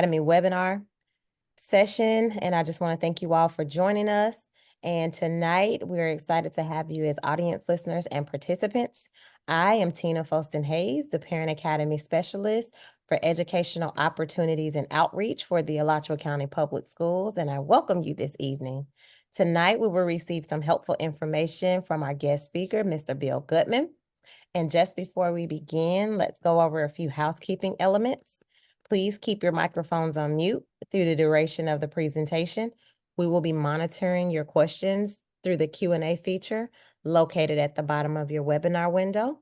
Academy webinar session, and I just want to thank you all for joining us. And tonight, we're excited to have you as audience listeners and participants. I am Tina Foston Hayes, the Parent Academy Specialist for Educational Opportunities and Outreach for the Alachua County Public Schools, and I welcome you this evening. Tonight, we will receive some helpful information from our guest speaker, Mr. Bill Gutman. And just before we begin, let's go over a few housekeeping elements. Please keep your microphones on mute through the duration of the presentation. We will be monitoring your questions through the Q&A feature located at the bottom of your webinar window.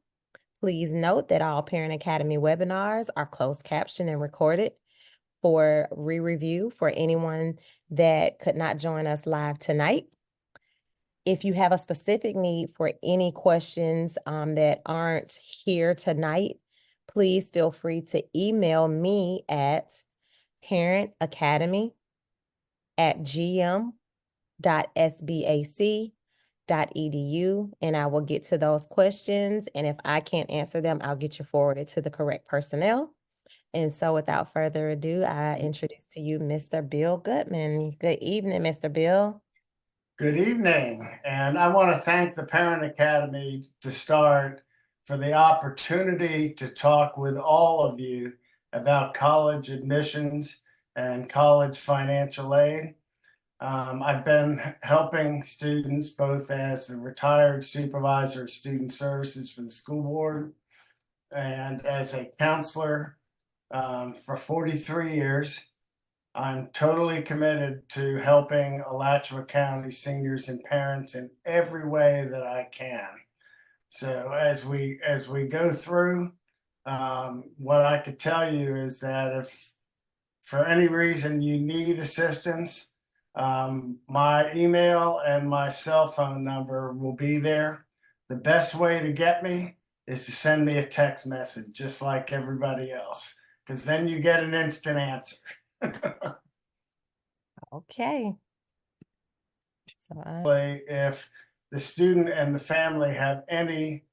Please note that all Parent Academy webinars are closed captioned and recorded for re-review for anyone that could not join us live tonight. If you have a specific need for any questions that aren't here tonight, please feel free to email me at parentacademy@gm.sbac.edu, and I will get to those questions. And if I can't answer them, I'll get you forwarded to the correct personnel. And so without further ado, I introduce to you Mr. Bill Gutman. Good evening, Mr. Bill. Good evening, and I want to thank the Parent Academy to start for the opportunity to talk with all of you about college admissions and college financial aid. I've been helping students both as a retired supervisor of student services for the school board and as a counselor for 43 years. I'm totally committed to helping Alachua County seniors and parents in every way that I can. So as we go through, what I could tell you is that if for any reason you need assistance, my email and my cell phone number will be there. The best way to get me is to send me a text message, just like everybody else, because then you get an instant answer. Okay. So If the student and the family have any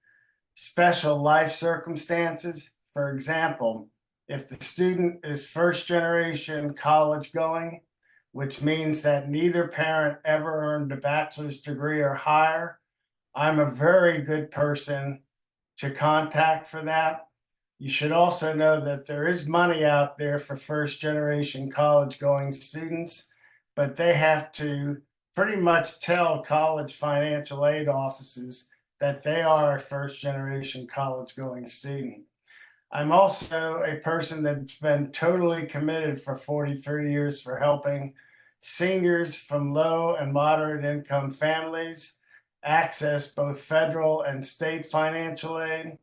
special life circumstances, for example, if the student is first generation college going, which means that neither parent ever earned a bachelor's degree or higher, I'm a very good person to contact for that. You should also know that there is money out there for first generation college going students, but they have to pretty much tell college financial aid offices that they are a first generation college going student. I'm also a person that's been totally committed for 43 years for helping seniors from low and moderate income families access both federal and state financial aid.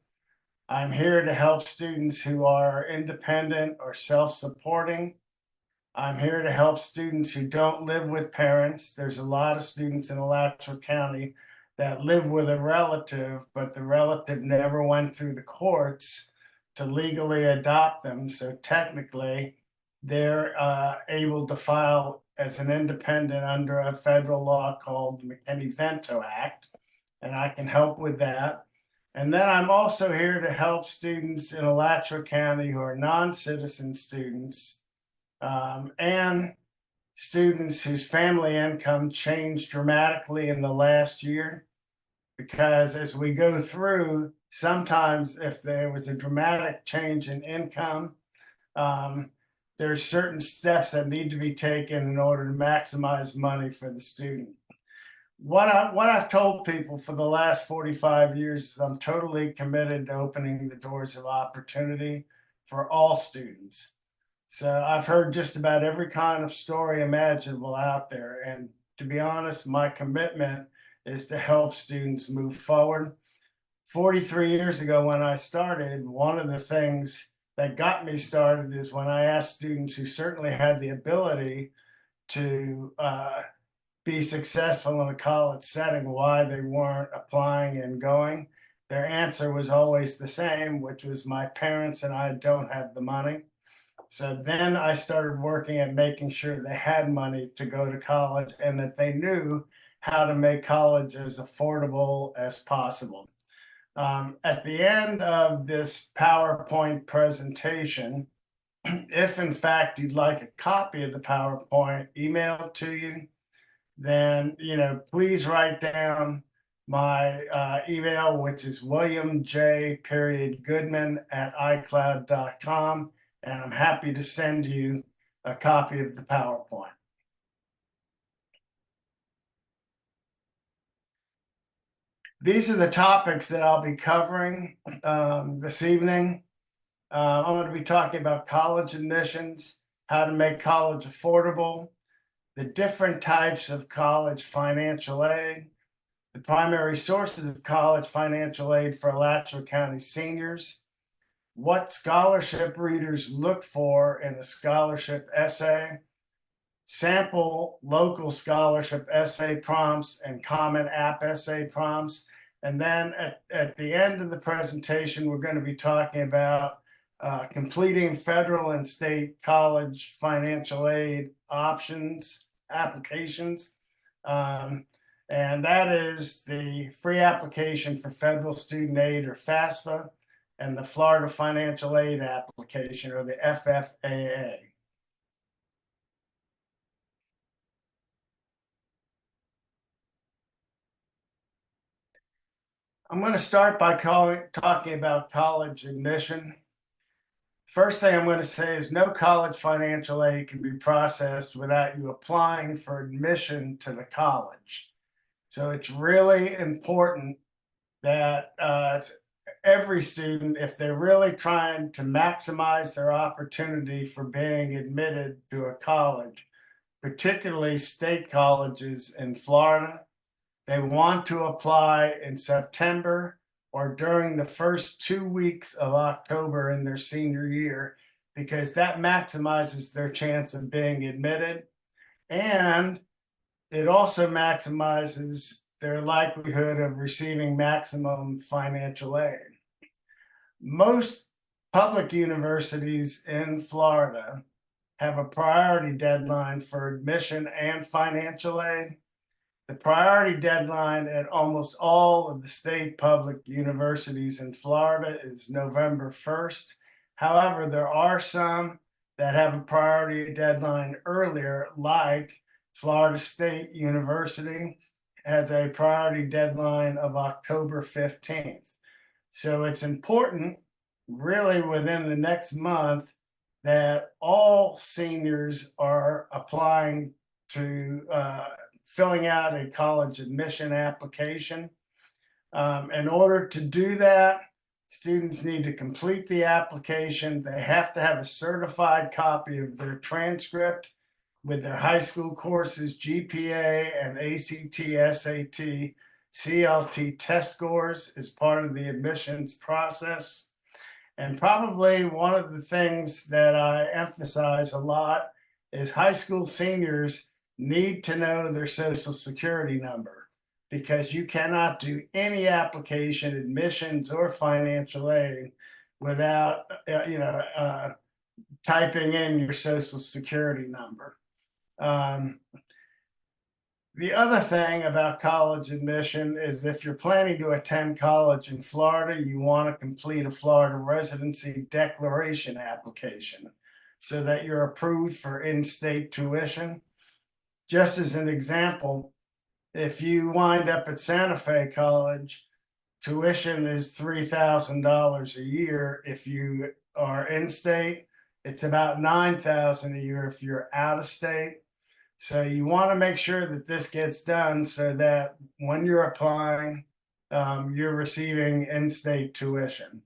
I'm here to help students who are independent or self-supporting. I'm here to help students who don't live with parents. There's a lot of students in Alachua County that live with a relative, but the relative never went through the courts to legally adopt them. So technically, they're able to file as an independent under a federal law called the McKinney-Vento Act, and I can help with that. And then I'm also here to help students in Alachua County who are non-citizen students and students whose family income changed dramatically in the last year. Because as we go through, sometimes if there was a dramatic change in income, there's certain steps that need to be taken in order to maximize money for the student. What I've told people for the last 45 years is I'm totally committed to opening the doors of opportunity for all students. So I've heard just about every kind of story imaginable out there. And to be honest, my commitment is to help students move forward. 43 years ago when I started, one of the things that got me started is when I asked students who certainly had the ability to be successful in a college setting why they weren't applying and going. Their answer was always the same, which was my parents and I don't have the money. So then I started working at making sure they had money to go to college and that they knew how to make college as affordable as possible. At the end of this PowerPoint presentation, if in fact you'd like a copy of the PowerPoint emailed to you, then, please write down my email, which is williamj.goodman@icloud.com, and I'm happy to send you a copy of the PowerPoint. These are the topics that I'll be covering this evening. I'm going to be talking about college admissions, how to make college affordable, the different types of college financial aid, the primary sources of college financial aid for Alachua County seniors, what scholarship readers look for in a scholarship essay, sample local scholarship essay prompts and Common App essay prompts. And then at the end of the presentation, we're going to be talking about completing federal and state college financial aid options, applications. And that is the free application for federal student aid, or FAFSA, and the Florida financial aid application, or the FFAA. I'm going to start by talking about college admission. First thing I'm going to say is no college financial aid can be processed without you applying for admission to the college. So it's really important that every student, if they're really trying to maximize their opportunity for being admitted to a college, particularly state colleges in Florida, they want to apply in September or during the first 2 weeks of October in their senior year, because that maximizes their chance of being admitted. And it also maximizes their likelihood of receiving maximum financial aid. Most public universities in Florida have a priority deadline for admission and financial aid. The priority deadline at almost all of the state public universities in Florida is November 1st. However, there are some that have a priority deadline earlier, like Florida State University has a priority deadline of October 15th. So it's important, really, within the next month, that all seniors are applying to filling out a college admission application. In order to do that, students need to complete the application. They have to have a certified copy of their transcript with their high school courses, GPA, and ACT, SAT, CLT test scores as part of the admissions process. And probably one of the things that I emphasize a lot is high school seniors need to know their social security number, because you cannot do any application, admissions, or financial aid without typing in your social security number. The other thing about college admission is if you're planning to attend college in Florida, you want to complete a Florida residency declaration application so that you're approved for in-state tuition. Just as an example, if you wind up at Santa Fe College, tuition is $3,000 a year. If you are in state, it's about $9,000 a year if you're out of state. So you want to make sure that this gets done so that when you're applying, you're receiving in-state tuition.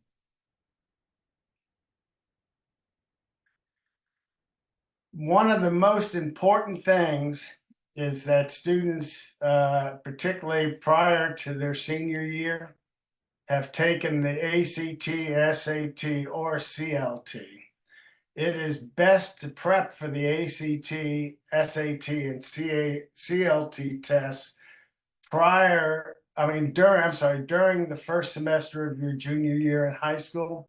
One of the most important things is that students, particularly prior to their senior year, have taken the ACT, SAT, or CLT. It is best to prep for the ACT, SAT, and CLT tests during the first semester of your junior year in high school.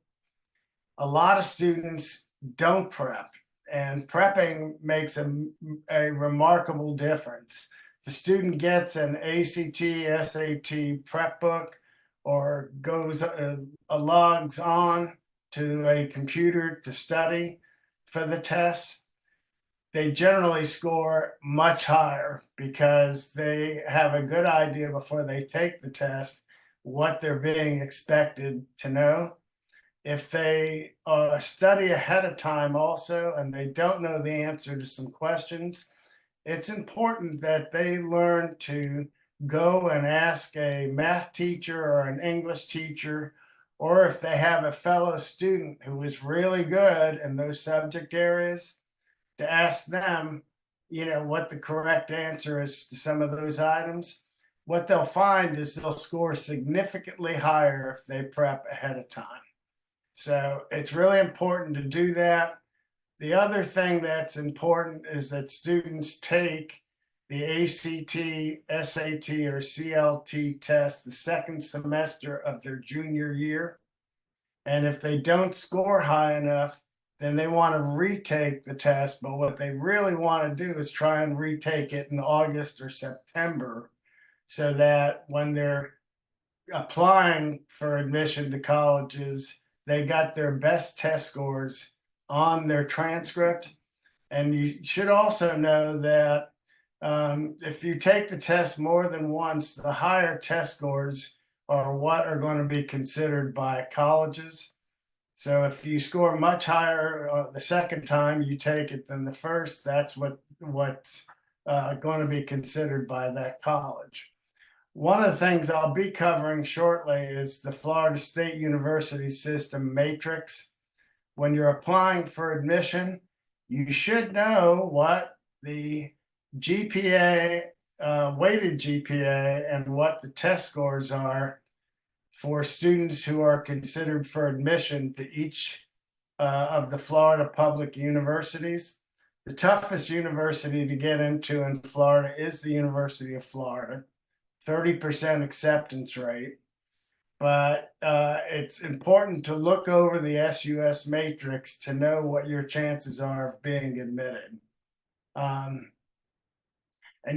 A lot of students don't prep, and prepping makes a remarkable difference. If a student gets an ACT, SAT prep book, or logs on to a computer to study, for the tests, they generally score much higher because they have a good idea before they take the test what they're being expected to know. If they study ahead of time also and they don't know the answer to some questions, it's important that they learn to go and ask a math teacher or an English teacher, or if they have a fellow student who is really good in those subject areas, to ask them, what the correct answer is to some of those items. What they'll find is they'll score significantly higher if they prep ahead of time. So it's really important to do that. The other thing that's important is that students take the ACT, SAT, or CLT test the second semester of their junior year. And if they don't score high enough, then they want to retake the test. But what they really want to do is try and retake it in August or September so that when they're applying for admission to colleges, they got their best test scores on their transcript. And you should also know that if you take the test more than once, the higher test scores are what are going to be considered by colleges. So if you score much higher the second time you take it than the first, that's what's going to be considered by that college. One of the things I'll be covering shortly is the Florida State University System matrix. When you're applying for admission, you should know what the GPA, weighted GPA, and what the test scores are for students who are considered for admission to each of the Florida public universities. The toughest university to get into in Florida is the University of Florida, 30% acceptance rate. But it's important to look over the SUS matrix to know what your chances are of being admitted. And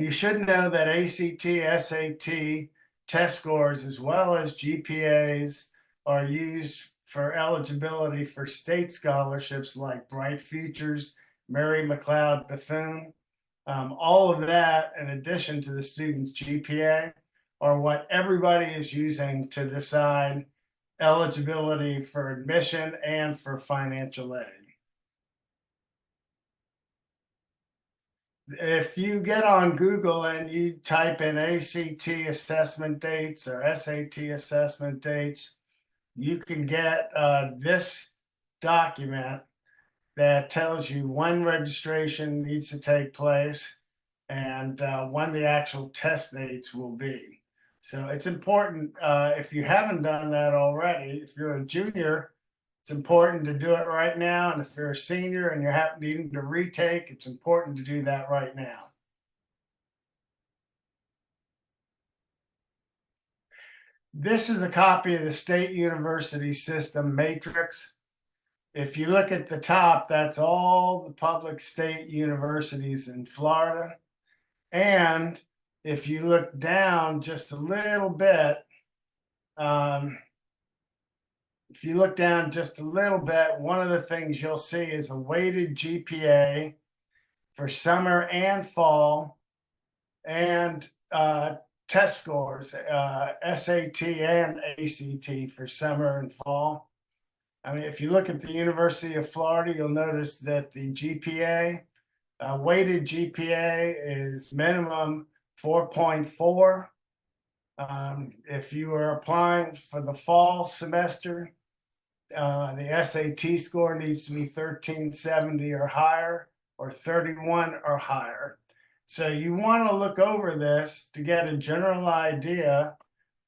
you should know that ACT, SAT test scores, as well as GPAs, are used for eligibility for state scholarships like Bright Futures, Mary McLeod Bethune. All of that, in addition to the student's GPA, are what everybody is using to decide eligibility for admission and for financial aid. If you get on Google and you type in ACT assessment dates or SAT assessment dates, you can get this document that tells you when registration needs to take place and when the actual test dates will be. So it's important, if you haven't done that already, if you're a junior, it's important to do it right now. And if you're a senior and you're needing to retake, it's important to do that right now. This is a copy of the State University System matrix. If you look at the top, that's all the public state universities in Florida. And if you look down just a little bit, one of the things you'll see is a weighted GPA for summer and fall, and test scores, SAT and ACT for summer and fall. I mean, if you look at the University of Florida, you'll notice that the GPA, weighted GPA, is minimum 4.4. If you are applying for the fall semester, the SAT score needs to be 1370 or higher, or 31 or higher. So you want to look over this to get a general idea.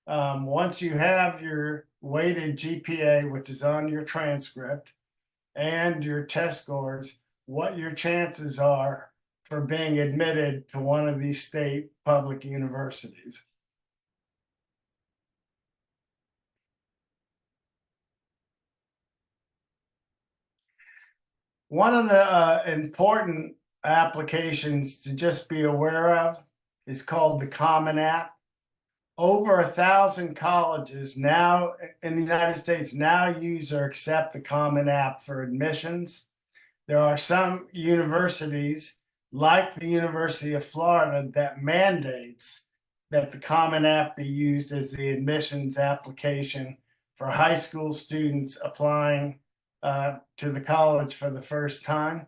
Once you have your weighted GPA, which is on your transcript, and your test scores, what your chances are for being admitted to one of these state public universities. One of the important applications to just be aware of is called the Common App. Over 1,000 colleges now in the United States now use or accept the Common App for admissions. There are some universities, like the University of Florida, that mandates that the Common App be used as the admissions application for high school students applying to the college for the first time.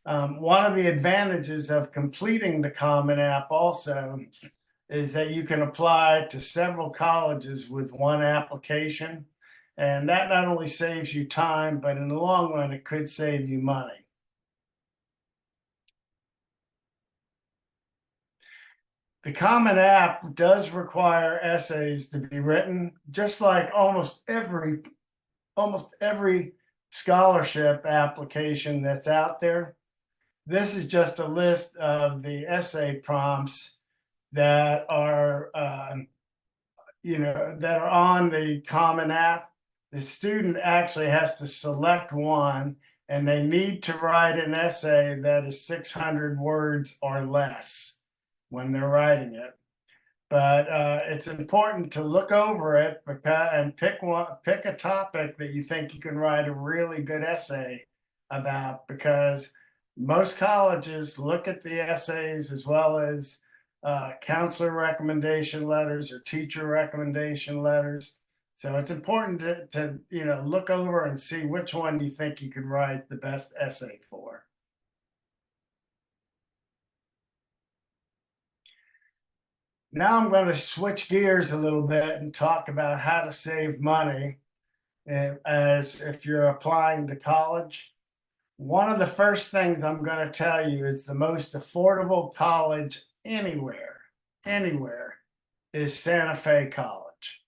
One of the advantages of completing the Common App also is that you can apply to several colleges with one application. And that not only saves you time, but in the long run, it could save you money. The Common App does require essays to be written, just like almost every scholarship application that's out there. This is just a list of the essay prompts that are that are on the Common App. The student actually has to select one, and they need to write an essay that is 600 words or less when they're writing it. But it's important to look over it and pick a topic that you think you can write a really good essay about, because most colleges look at the essays as well as counselor recommendation letters or teacher recommendation letters. So it's important to look over and see which one you think you could write the best essay for. Now I'm going to switch gears a little bit and talk about how to save money as if you're applying to college. One of the first things I'm going to tell you is the most affordable college anywhere is Santa Fe College.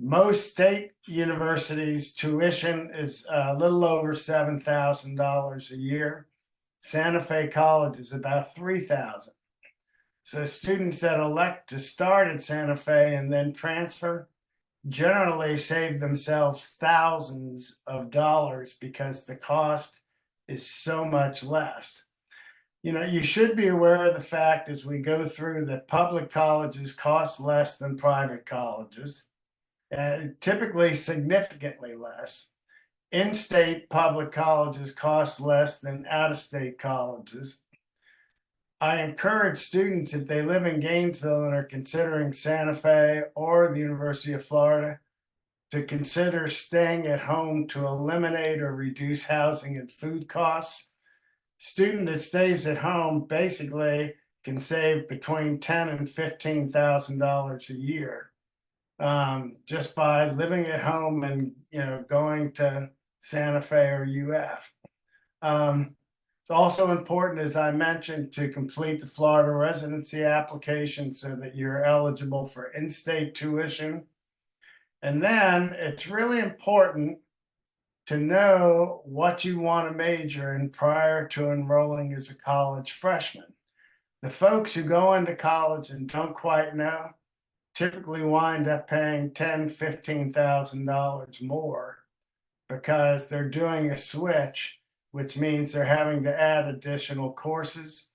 Most state universities' tuition is a little over $7,000 a year. Santa Fe College is about $3,000. So students that elect to start at Santa Fe and then transfer generally save themselves thousands of dollars because the cost is so much less. You should be aware of the fact as we go through that public colleges cost less than private colleges, and typically significantly less. In-state public colleges cost less than out-of-state colleges. I encourage students, if they live in Gainesville and are considering Santa Fe or the University of Florida, to consider staying at home to eliminate or reduce housing and food costs. Student that stays at home basically can save between $10,000 and $15,000 a year just by living at home and going to Santa Fe or UF. It's also important, as I mentioned, to complete the Florida residency application so that you're eligible for in-state tuition. And then it's really important to know what you want to major in prior to enrolling as a college freshman. The folks who go into college and don't quite know typically wind up paying $10,000, $15,000 more because they're doing a switch, which means they're having to add additional courses.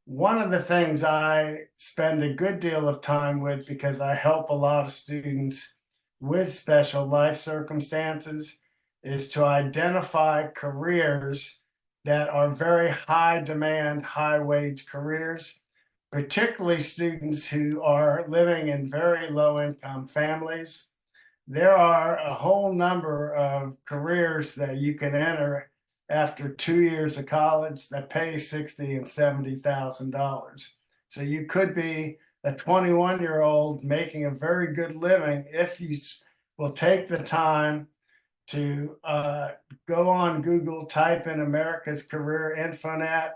One of the things I spend a good deal of time with, because I help a lot of students with special life circumstances, is to identify careers that are very high demand, high wage careers, particularly students who are living in very low income families. There are a whole number of careers that you can enter after 2 years of college that pay $60,000 and $70,000. So you could be a 21-year-old making a very good living if you will take the time to go on Google, type in America's Career Infonet,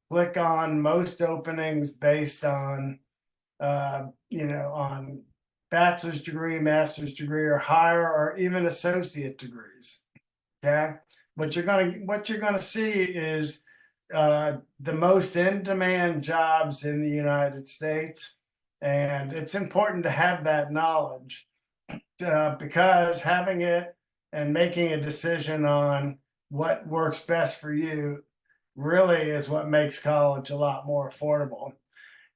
click on most openings based on on bachelor's degree, master's degree, or higher, or even associate degrees. Okay, what you're gonna see is the most in-demand jobs in the United States, and it's important to have that knowledge because having it and making a decision on what works best for you really is what makes college a lot more affordable.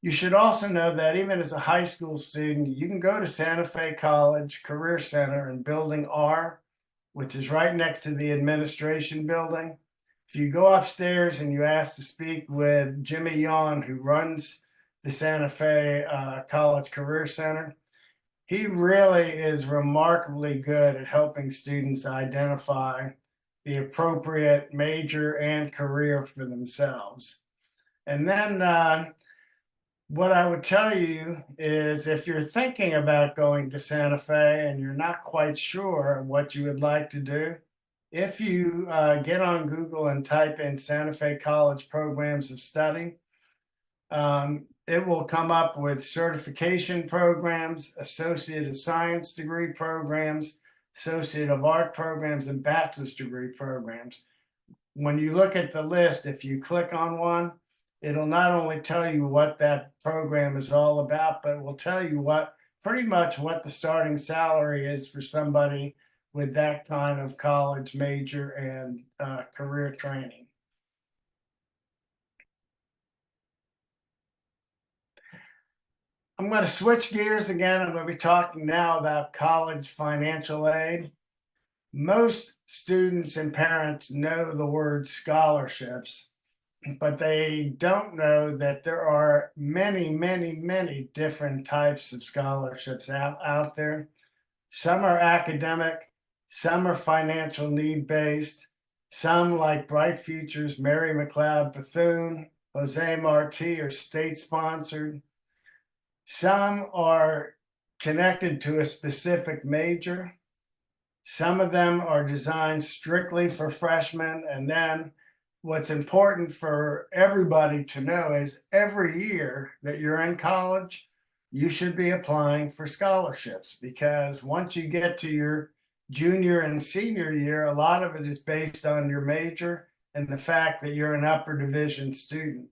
You should also know that even as a high school student, you can go to Santa Fe College Career Center in Building R, which is right next to the administration building. If you go upstairs and you ask to speak with Jimmy Yon, who runs the Santa Fe College Career Center, he really is remarkably good at helping students identify the appropriate major and career for themselves. And then what I would tell you is if you're thinking about going to Santa Fe and you're not quite sure what you would like to do, if you get on Google and type in Santa Fe College Programs of Study, it will come up with certification programs, Associate of Science degree programs, Associate of Art programs, and bachelor's degree programs. When you look at the list, if you click on one, it'll not only tell you what that program is all about, but it will tell you pretty much what the starting salary is for somebody with that kind of college major and career training. I'm going to switch gears again. I'm going to be talking now about college financial aid. Most students and parents know the word scholarships, but they don't know that there are many, many, many different types of scholarships out there. Some are academic, some are financial need based, some like Bright Futures, Mary McLeod Bethune, Jose Marti are state sponsored. Some are connected to a specific major. Some of them are designed strictly for freshmen. And then what's important for everybody to know is every year that you're in college, you should be applying for scholarships, because once you get to your junior and senior year, a lot of it is based on your major and the fact that you're an upper division student.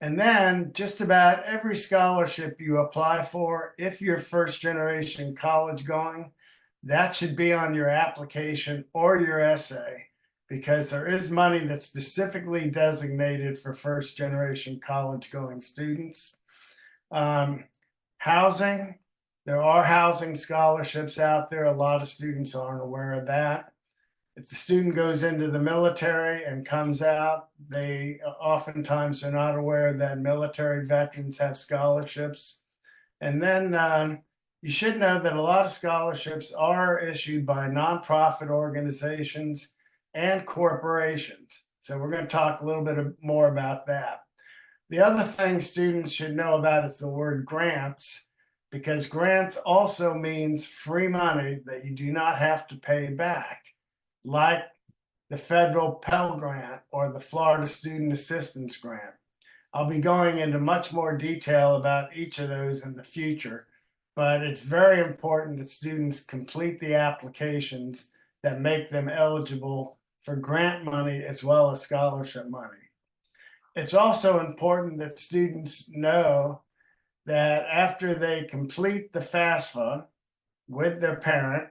And then just about every scholarship you apply for, if you're first generation college going, that should be on your application or your essay, because there is money that's specifically designated for first generation college going students. Housing, there are housing scholarships out there. A lot of students aren't aware of that. If the student goes into the military and comes out, they oftentimes are not aware that military veterans have scholarships. And then you should know that a lot of scholarships are issued by nonprofit organizations and corporations. So we're going to talk a little bit more about that. The other thing students should know about is the word grants, because grants also means free money that you do not have to pay back, like the federal Pell Grant or the Florida Student Assistance Grant. I'll be going into much more detail about each of those in the future, but it's very important that students complete the applications that make them eligible for grant money as well as scholarship money. It's also important that students know that after they complete the FAFSA with their parent,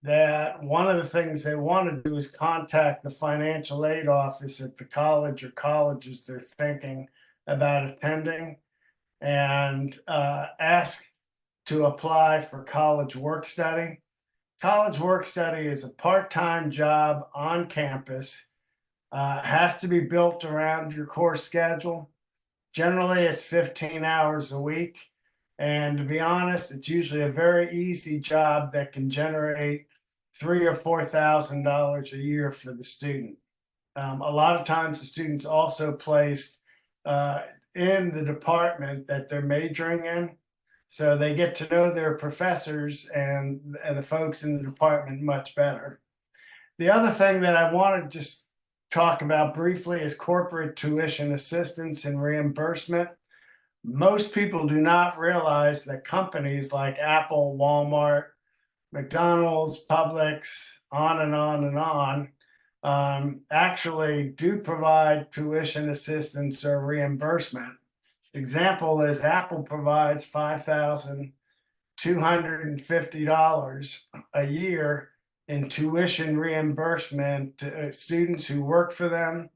that one of the things they want to do is contact the financial aid office at the college or colleges they're thinking about attending and ask to apply for college work study. College work study is a part-time job on campus. Has to be built around your course schedule. Generally, it's 15 hours a week. And to be honest, it's usually a very easy job that can generate $3,000 or $4,000 a year for the student. A lot of times the students also placed in the department that they're majoring in. So they get to know their professors and the folks in the department much better. The other thing that I want to just talk about briefly is corporate tuition assistance and reimbursement. Most people do not realize that companies like Apple, Walmart, McDonald's, Publix, on and on and on, actually do provide tuition assistance or reimbursement. Example is Apple provides $5,250 a year in tuition reimbursement to students who work for them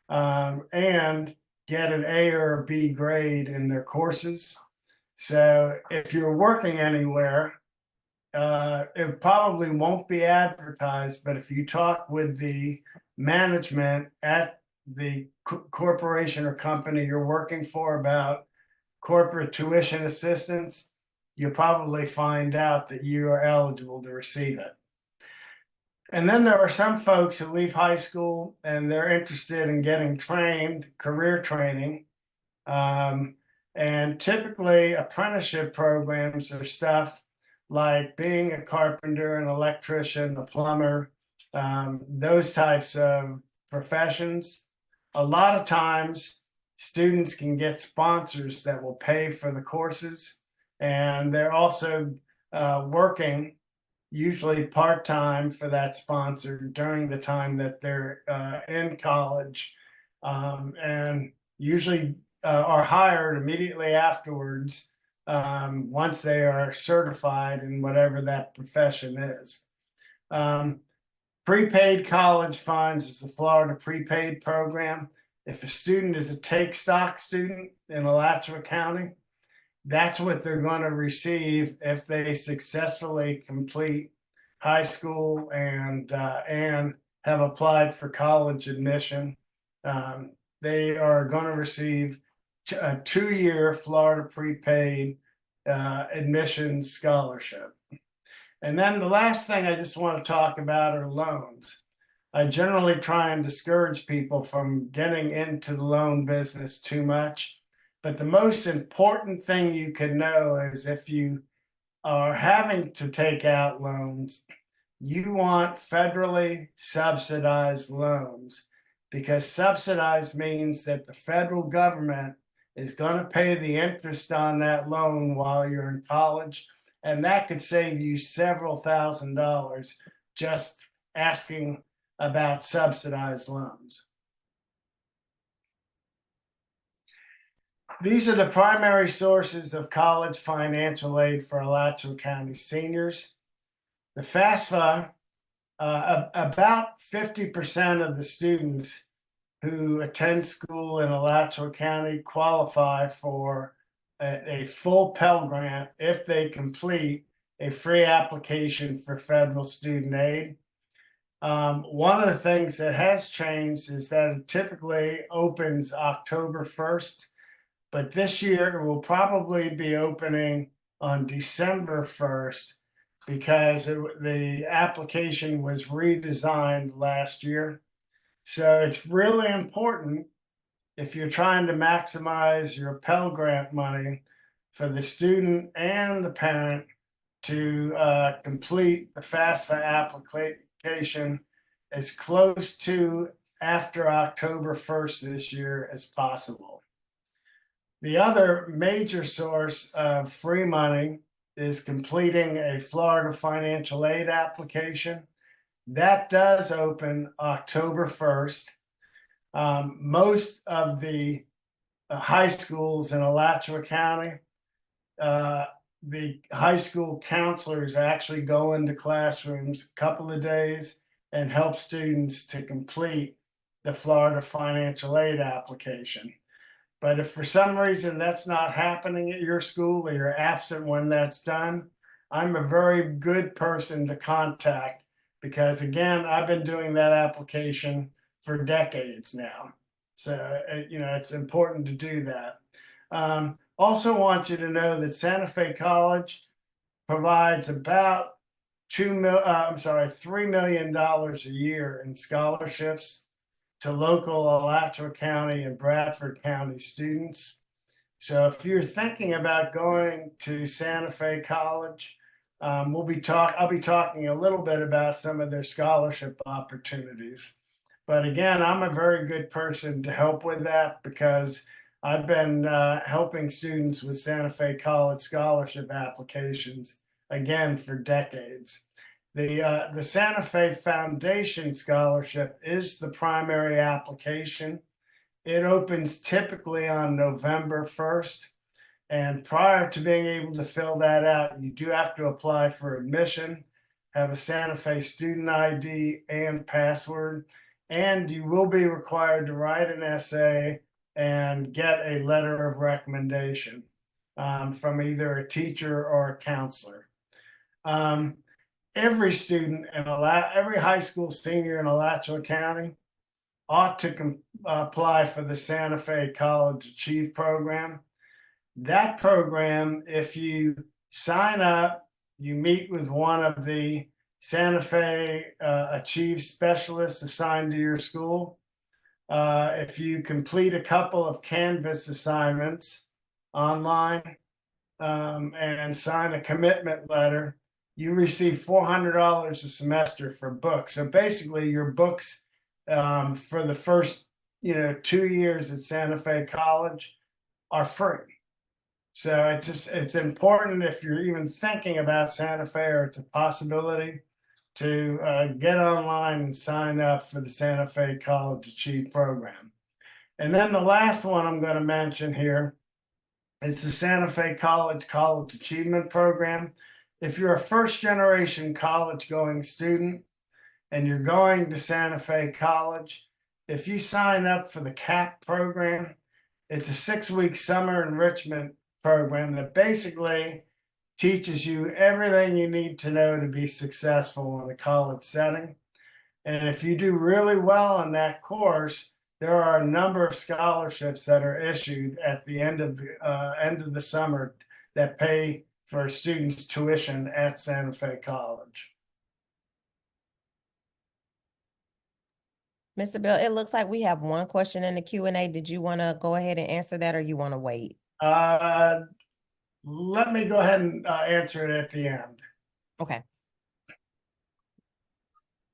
and get an A or a B grade in their courses. So if you're working anywhere, it probably won't be advertised, but if you talk with the management at the corporation or company you're working for about corporate tuition assistance, you'll probably find out that you are eligible to receive it. And then there are some folks who leave high school and they're interested in getting trained, career training. And typically apprenticeship programs are stuff like being a carpenter, an electrician, a plumber, those types of professions. A lot of times students can get sponsors that will pay for the courses, and they're also working usually part-time for that sponsor during the time that they're in college, and usually are hired immediately afterwards once they are certified in whatever that profession is. Prepaid college funds is the Florida prepaid program. If a student is a take stock student in Alachua County, that's what they're going to receive if they successfully complete high school and have applied for college admission. They are going to receive a 2-year Florida prepaid admissions scholarship. And then the last thing I just want to talk about are loans. I generally try and discourage people from getting into the loan business too much. But the most important thing you can know is if you are having to take out loans, you want federally subsidized loans, because subsidized means that the federal government is going to pay the interest on that loan while you're in college. And that could save you several $1,000s just asking about subsidized loans. These are the primary sources of college financial aid for Alachua County seniors. The FAFSA, about 50% of the students who attend school in Alachua County qualify for a full Pell Grant if they complete a free application for federal student aid. One of the things that has changed is that it typically opens October 1st, but this year it will probably be opening on December 1st because the application was redesigned last year. So it's really important, if you're trying to maximize your Pell Grant money, for the student and the parent to complete the FAFSA application as close to after October 1st this year as possible. The other major source of free money is completing a Florida financial aid application. That does open October 1st. Most of the high schools in Alachua County, the high school counselors actually go into classrooms a couple of days and help students to complete the Florida financial aid application. But if for some reason that's not happening at your school, or you're absent when that's done, I'm a very good person to contact, because again, I've been doing that application for decades now. So, it's important to do that. Also want you to know that Santa Fe College provides about $3 million a year in scholarships to local Alachua County and Bradford County students. So if you're thinking about going to Santa Fe College, I'll be talking a little bit about some of their scholarship opportunities. But again, I'm a very good person to help with that, because I've been helping students with Santa Fe College scholarship applications, again, for decades. The Santa Fe Foundation Scholarship is the primary application. It opens typically on November 1st. And prior to being able to fill that out, you do have to apply for admission, have a Santa Fe student ID and password, and you will be required to write an essay and get a letter of recommendation from either a teacher or a counselor. Every student and every high school senior in Alachua County ought to apply for the Santa Fe College Achieve program. That program, if you sign up, you meet with one of the Santa Fe Achieve specialists assigned to your school. If you complete a couple of Canvas assignments online and sign a commitment letter, you receive $400 a semester for books. So basically, your books for the first 2 years at Santa Fe College are free. So it's important, if you're even thinking about Santa Fe or it's a possibility, to get online and sign up for the Santa Fe College Achieve program. And then the last one I'm going to mention here is the Santa Fe College Achievement Program. If you're a first generation college going student and you're going to Santa Fe College, if you sign up for the CAP program, it's a 6-week summer enrichment program that basically teaches you everything you need to know to be successful in a college setting. And if you do really well on that course, there are a number of scholarships that are issued at the end of the summer that pay for students' tuition at Santa Fe College. Mr. Bell, it looks like we have one question in the Q&A. Did you want to go ahead and answer that, or you want to wait? Let me go ahead and answer it at the end. Okay.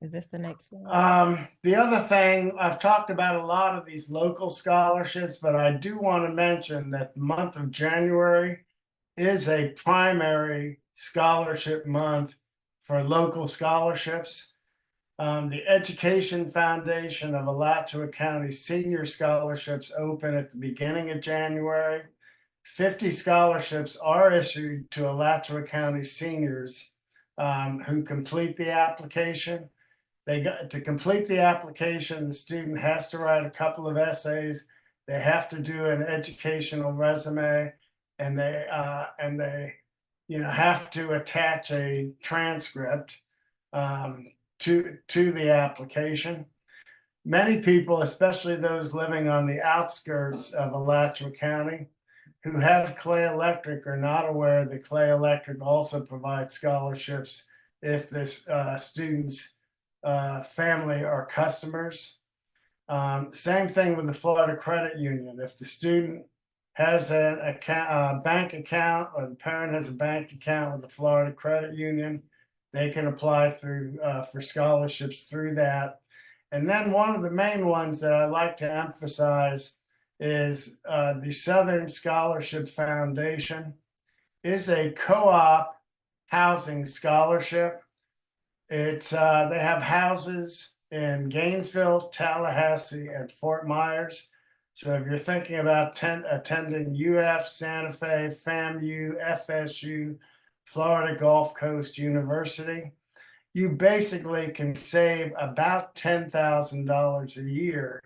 Is this the next one? The other thing, I've talked about a lot of these local scholarships, but I do want to mention that the month of January is a primary scholarship month for local scholarships. The Education Foundation of Alachua County Senior Scholarships open at the beginning of January. 50 scholarships are issued to Alachua County seniors who complete the application. To complete the application, the student has to write a couple of essays. They have to do an educational resume, and they have to attach a transcript to the application. Many people, especially those living on the outskirts of Alachua County, who have Clay Electric, are not aware that Clay Electric also provides scholarships if this student's family are customers. Same thing with the Florida Credit Union. If the student has a bank account, or the parent has a bank account with the Florida Credit Union, they can apply for scholarships through that. And then one of the main ones that I like to emphasize is the Southern Scholarship Foundation is a co-op housing scholarship. It's they have houses in Gainesville, Tallahassee, and Fort Myers. So if you're thinking about attending UF, Santa Fe, FAMU, FSU, Florida Gulf Coast University, you basically can save about $10,000 a year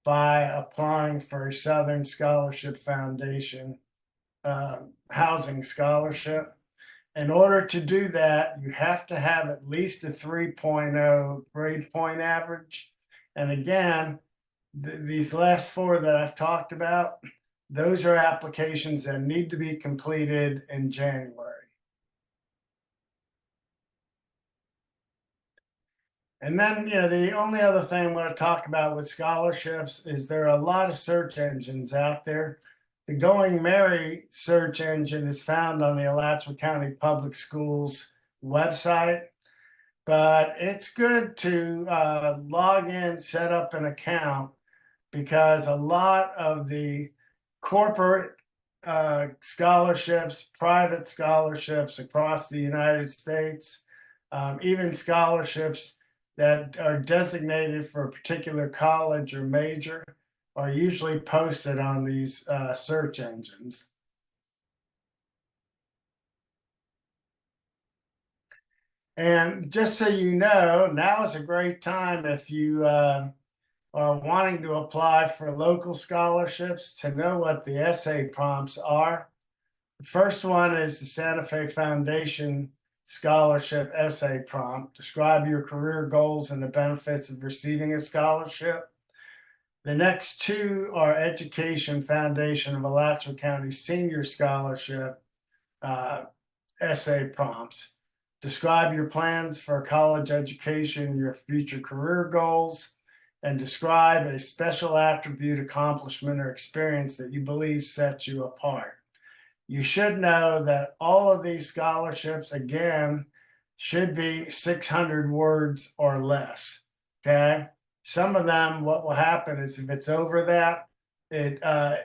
by applying for a Southern Scholarship Foundation housing scholarship. In order to do that, you have to have at least a 3.0 grade point average. And again, these last four that I've talked about, those are applications that need to be completed in January. And then, the only other thing I'm going to talk about with scholarships is there are a lot of search engines out there. The Going Merry search engine is found on the Alachua County Public Schools website, but it's good to log in, set up an account, because a lot of the corporate scholarships, private scholarships across the United States, even scholarships that are designated for a particular college or major, are usually posted on these search engines. And just so you know, now is a great time if you are wanting to apply for local scholarships to know what the essay prompts are. The first one is the Santa Fe Foundation Scholarship Essay Prompt. Describe your career goals and the benefits of receiving a scholarship. The next two are Education Foundation of Alachua County Senior Scholarship essay prompts. Describe your plans for college education, your future career goals, and describe a special attribute, accomplishment, or experience that you believe sets you apart. You should know that all of these scholarships, again, should be 600 words or less. Okay. Some of them, what will happen is if it's over that,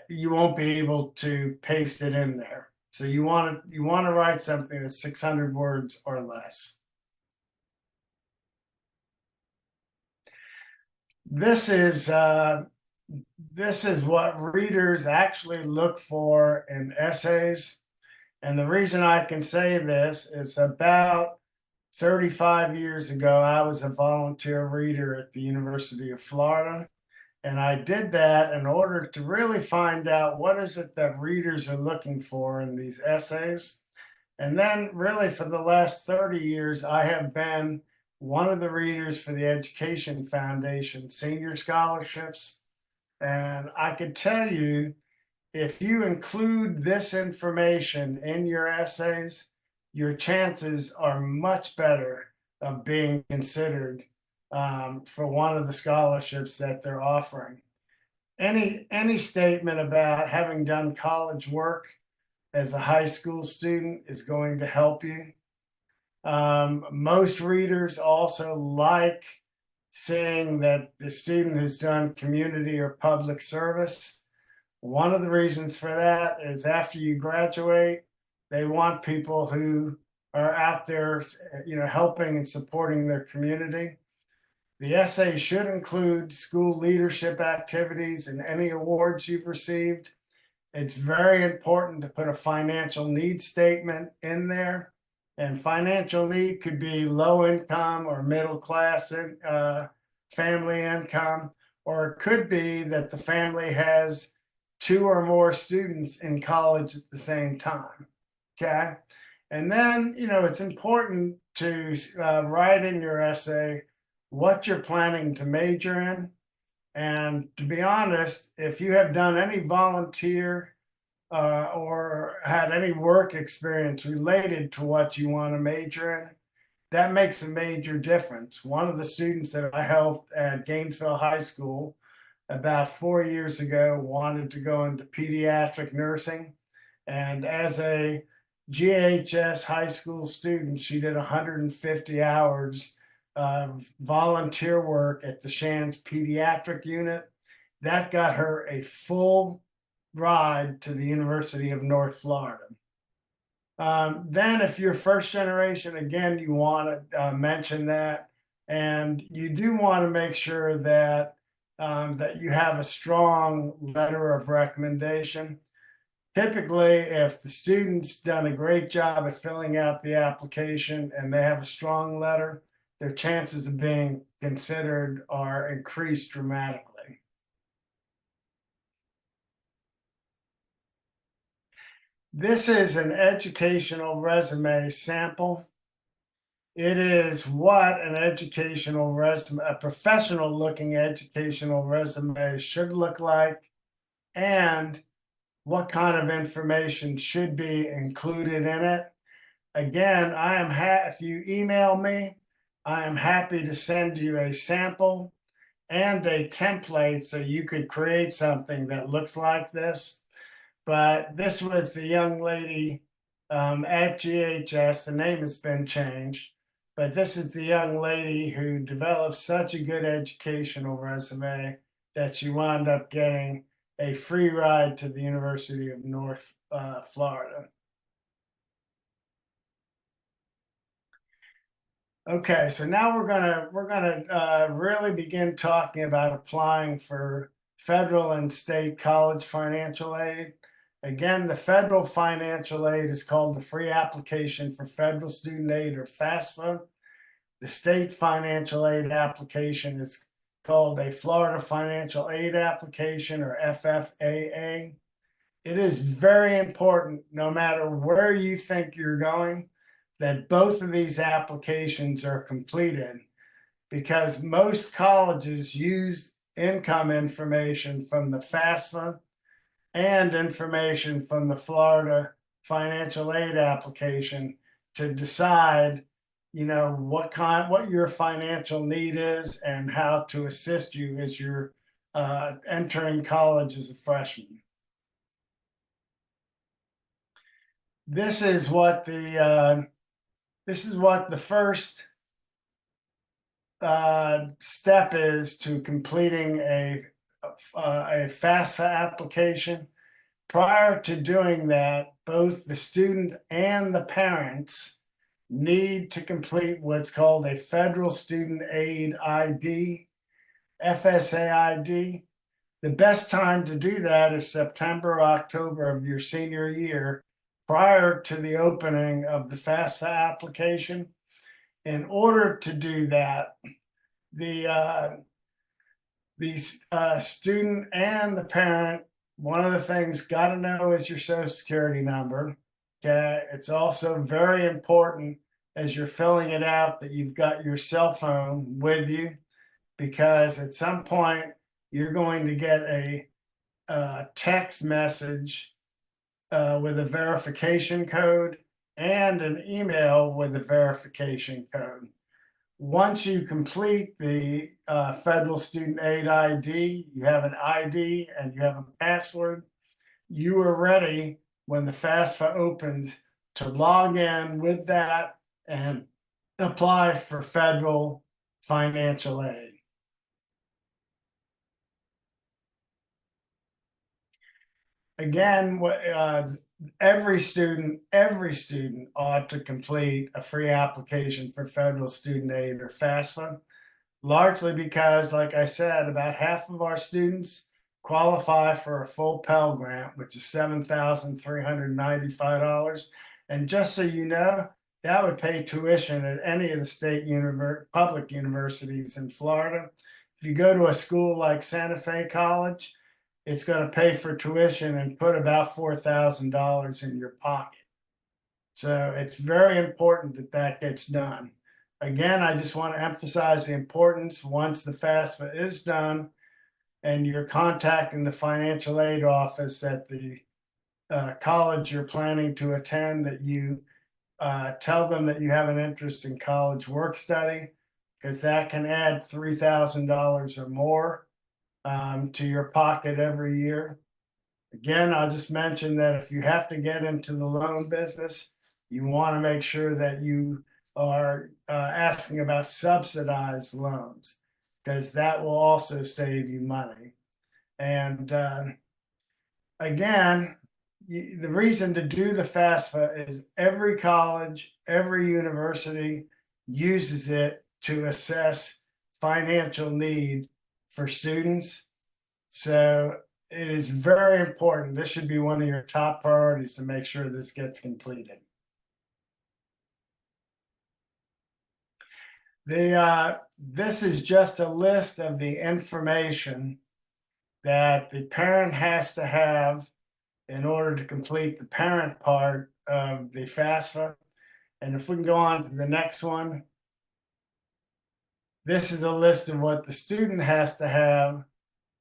you won't be able to paste it in there. So you want to write something that's 600 words or less. This is what readers actually look for in essays. And the reason I can say this is about 35 years ago, I was a volunteer reader at the University of Florida. And I did that in order to really find out what is it that readers are looking for in these essays. And then really for the last 30 years, I have been one of the readers for the Education Foundation Senior Scholarships. And I could tell you, if you include this information in your essays, your chances are much better of being considered for one of the scholarships that they're offering. Any statement about having done college work as a high school student is going to help you. Most readers also like seeing that the student has done community or public service. One of the reasons for that is after you graduate, they want people who are out there, helping and supporting their community. The essay should include school leadership activities and any awards you've received. It's very important to put a financial need statement in there. And financial need could be low income or middle class family income, or it could be that the family has 2 or more students in college at the same time. Okay. And then, it's important to write in your essay what you're planning to major in. And to be honest, if you have done any volunteer or had any work experience related to what you want to major in, that makes a major difference. One of the students that I helped at Gainesville High School about 4 years ago wanted to go into pediatric nursing. And as a GHS high school student, she did 150 hours of volunteer work at the Shands Pediatric Unit. That got her a full ride to the University of North Florida. Then if you're first generation, again, you want to mention that. And you do want to make sure that you have a strong letter of recommendation. Typically, if the student's done a great job at filling out the application and they have a strong letter, their chances of being considered are increased dramatically. This is an educational resume sample. It is what an educational resume, a professional looking educational resume should look like, and what kind of information should be included in it. Again, if you email me, I am happy to send you a sample and a template so you could create something that looks like this. But this was the young lady at GHS. The name has been changed, but this is the young lady who developed such a good educational resume that she wound up getting a free ride to the University of North Florida. Okay, so now we're gonna really begin talking about applying for federal and state college financial aid. Again, the federal financial aid is called the Free Application for Federal Student Aid, or FAFSA. The state financial aid application is called a Florida Financial Aid Application, or FFAA. It is very important, no matter where you think you're going, that both of these applications are completed, because most colleges use income information from the FAFSA and information from the Florida financial aid application to decide, what your financial need is and how to assist you as you're entering college as a freshman. This is what the first step is to completing a FAFSA application. Prior to doing that, both the student and the parents need to complete what's called a Federal Student Aid ID, FSA ID. The best time to do that is September, October of your senior year, prior to the opening of the FAFSA application. In order to do that, the student and the parent, one of the things got to know is your social security number. Okay, it's also very important as you're filling it out that you've got your cell phone with you, because at some point you're going to get a text message with a verification code and an email with a verification code. Once you complete the Federal Student Aid ID, you have an ID and you have a password, you are ready when the FAFSA opens to log in with that and apply for federal financial aid. Again, every student ought to complete a free application for federal student aid or FAFSA, largely because, like I said, about half of our students qualify for a full Pell Grant, which is $7,395. And just so you know, that would pay tuition at any of the state public universities in Florida. If you go to a school like Santa Fe College, it's going to pay for tuition and put about $4,000 in your pocket. So it's very important that that gets done. Again, I just want to emphasize the importance, once the FAFSA is done and you're contacting the financial aid office at the college you're planning to attend, that you tell them that you have an interest in college work study, because that can add $3,000 or more to your pocket every year. Again, I'll just mention that if you have to get into the loan business, you want to make sure that you are asking about subsidized loans, because that will also save you money. And again, the reason to do the FAFSA is every college, every university uses it to assess financial need for students. So it is very important. This should be one of your top priorities to make sure this gets completed. This is just a list of the information that the parent has to have in order to complete the parent part of the FAFSA. And if we can go on to the next one, this is a list of what the student has to have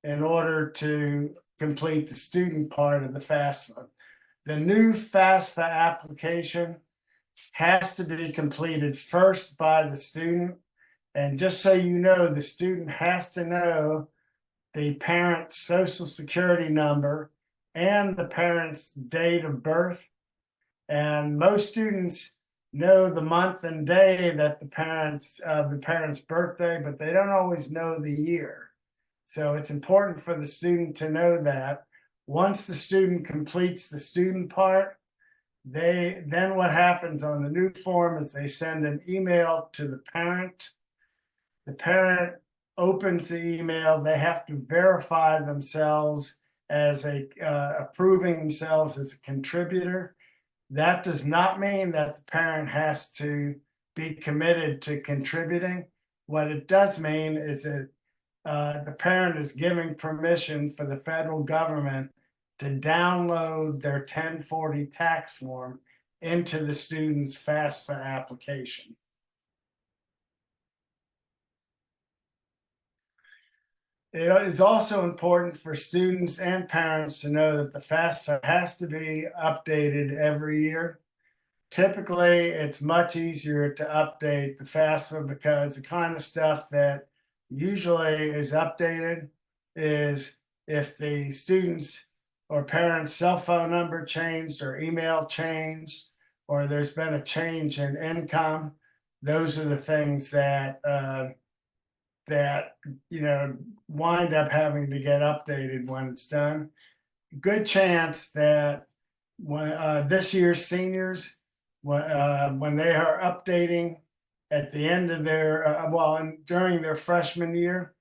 in order to complete the student part of the FAFSA. The new FAFSA application has to be completed first by the student. And just so you know, the student has to know the parent's social security number and the parent's date of birth. And most students know the month and day that the parent's birthday, but they don't always know the year. So it's important for the student to know that. Once the student completes the student part, then what happens on the new form is they send an email to the parent. The parent opens the email. They have to verify themselves as approving themselves as a contributor. That does not mean that the parent has to be committed to contributing. What it does mean is that the parent is giving permission for the federal government to download their 1040 tax form into the student's FAFSA application. It is also important for students and parents to know that the FAFSA has to be updated every year. Typically, it's much easier to update the FAFSA because the kind of stuff that usually is updated is if the students or parents' cell phone number changed or email changed, or there's been a change in income. Those are the things that that wind up having to get updated when it's done. Good chance that when this year's seniors, when they are updating at the end of their and during their freshman year,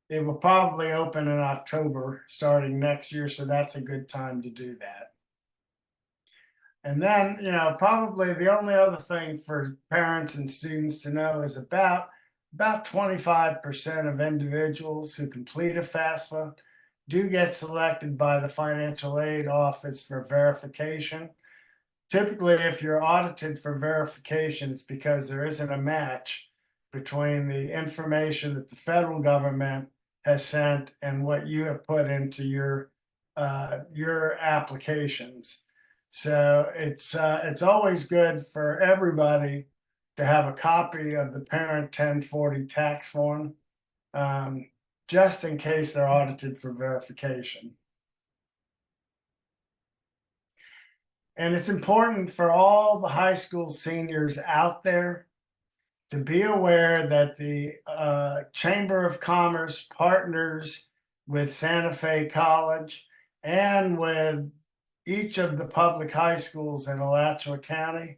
it will probably open in October starting next year, so that's a good time to do that. And then, probably the only other thing for parents and students to know is about 25% of individuals who complete a FAFSA do get selected by the financial aid office for verification. Typically, if you're audited for verification, it's because there isn't a match between the information that the federal government has sent and what you have put into your applications. So it's always good for everybody to have a copy of the parent 1040 tax form, just in case they're audited for verification. And it's important for all the high school seniors out there to be aware that the Chamber of Commerce partners with Santa Fe College and with each of the public high schools in Alachua County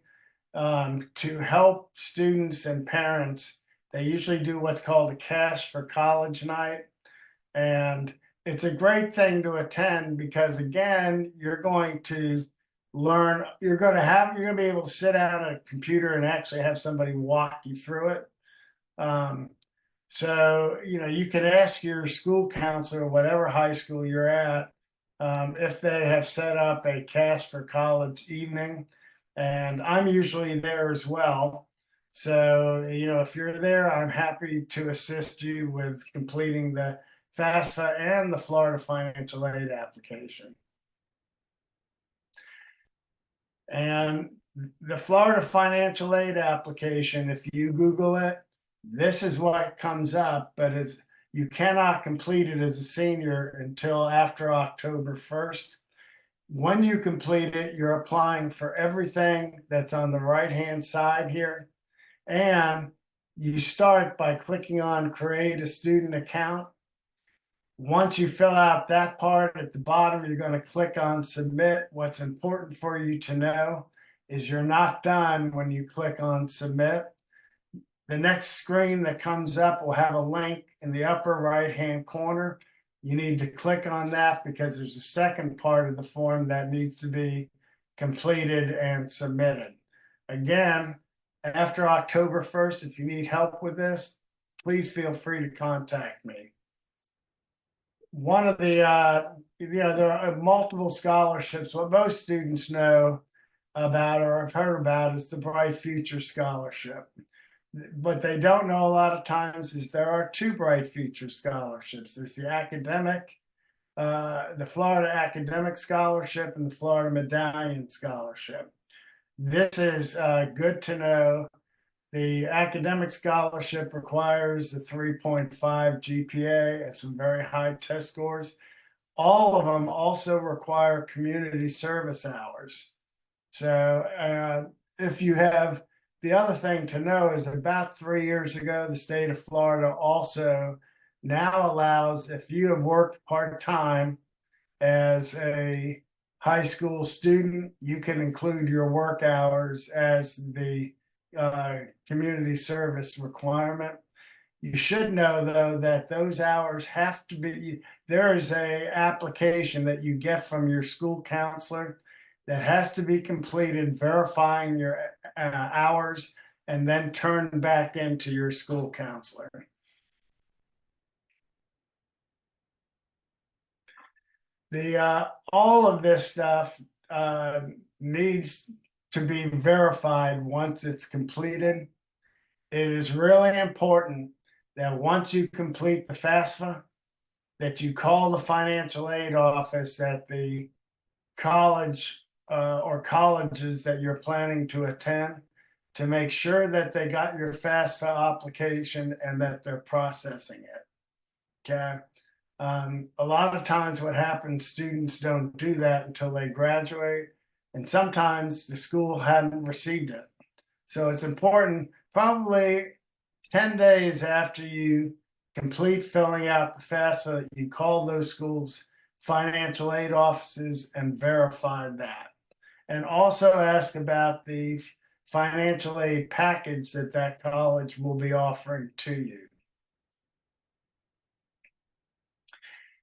to help students and parents. They usually do what's called a Cash for College night. And it's a great thing to attend because, again, you're going to learn, you're going to be able to sit down at a computer and actually have somebody walk you through it. So, you can ask your school counselor, whatever high school you're at, if they have set up a Cash for College evening. And I'm usually there as well. So, if you're there, I'm happy to assist you with completing the FAFSA and the Florida Financial Aid application. And the Florida Financial Aid application, if you Google it, this is what comes up, but you cannot complete it as a senior until after October 1st. When you complete it, you're applying for everything that's on the right-hand side here. And you start by clicking on Create a Student Account. Once you fill out that part at the bottom, you're going to click on Submit. What's important for you to know is you're not done when you click on Submit. The next screen that comes up will have a link in the upper right-hand corner. You need to click on that because there's a second part of the form that needs to be completed and submitted. Again, after October 1st, if you need help with this, please feel free to contact me. One of the, there are multiple scholarships. What most students know about or have heard about is the Bright Future Scholarship. What they don't know a lot of times is there are two Bright Future scholarships. There's the Florida Academic Scholarship and the Florida Medallion Scholarship. This is good to know. The academic scholarship requires a 3.5 GPA and some very high test scores. All of them also require community service hours. So if you have, the other thing to know is about 3 years ago, the state of Florida also now allows, if you have worked part-time as a high school student, you can include your work hours as the community service requirement. You should know, though, that those hours have to be, there is a application that you get from your school counselor that has to be completed, verifying your hours, and then turned back into your school counselor. All of this stuff needs to be verified once it's completed. It is really important that once you complete the FAFSA, that you call the financial aid office at the college or colleges that you're planning to attend to make sure that they got your FAFSA application and that they're processing it. Okay. A lot of times what happens, students don't do that until they graduate, and sometimes the school hadn't received it. So it's important, probably 10 days after you complete filling out the FAFSA, you call those schools' financial aid offices and verify that. And also ask about the financial aid package that that college will be offering to you.